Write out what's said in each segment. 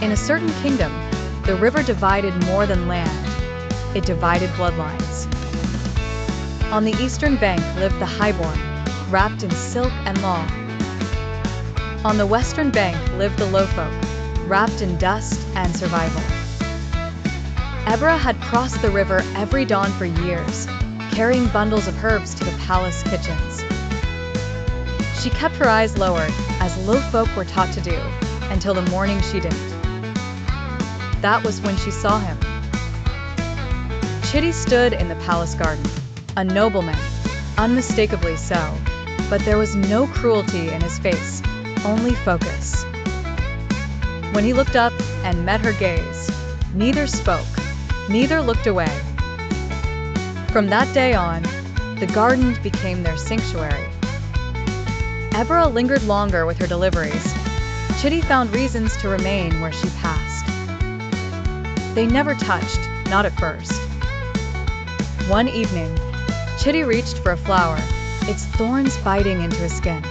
In a certain kingdom, the river divided more than land. It divided bloodlines. On the eastern bank lived the highborn, wrapped in silk and law. On the western bank lived the lowfolk, wrapped in dust and survival. Eberra had crossed the river every dawn for years, carrying bundles of herbs to the palace kitchens. She kept her eyes lowered, as low folk were taught to do, until the morning she didn't. That was when she saw him. Chitty stood in the palace garden, a nobleman, unmistakably so, but there was no cruelty in his face, only focus. When he looked up and met her gaze, neither spoke, neither looked away. From that day on, the garden became their sanctuary. Eberra lingered longer with her deliveries. Chitty found reasons to remain where she passed. They never touched, not at first. One evening, Chitty reached for a flower, its thorns biting into his skin.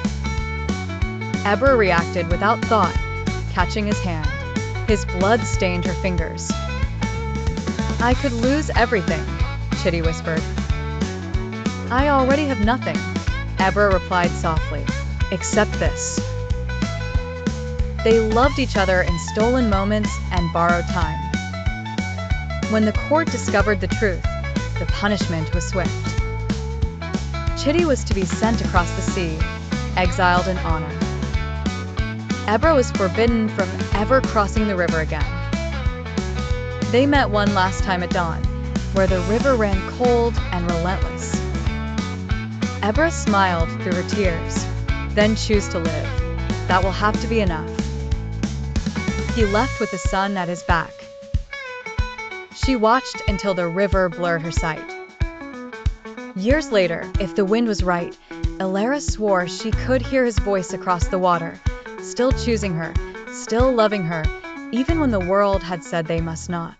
Eberra reacted without thought, catching his hand. His blood stained her fingers. "I could lose everything," Chitty whispered. "I already have nothing," Eberra replied softly, "except this." They loved each other in stolen moments and borrowed time. When the court discovered the truth, the punishment was swift. Chitty was to be sent across the sea, exiled in honor. Eberra was forbidden from ever crossing the river again. They met one last time at dawn, where the river ran cold and relentless. Eberra smiled through her tears. "Then choose to live. That will have to be enough." He left with the sun at his back. She watched until the river blurred her sight. Years later, if the wind was right, Elara swore she could hear his voice across the water, still choosing her, still loving her, even when the world had said they must not.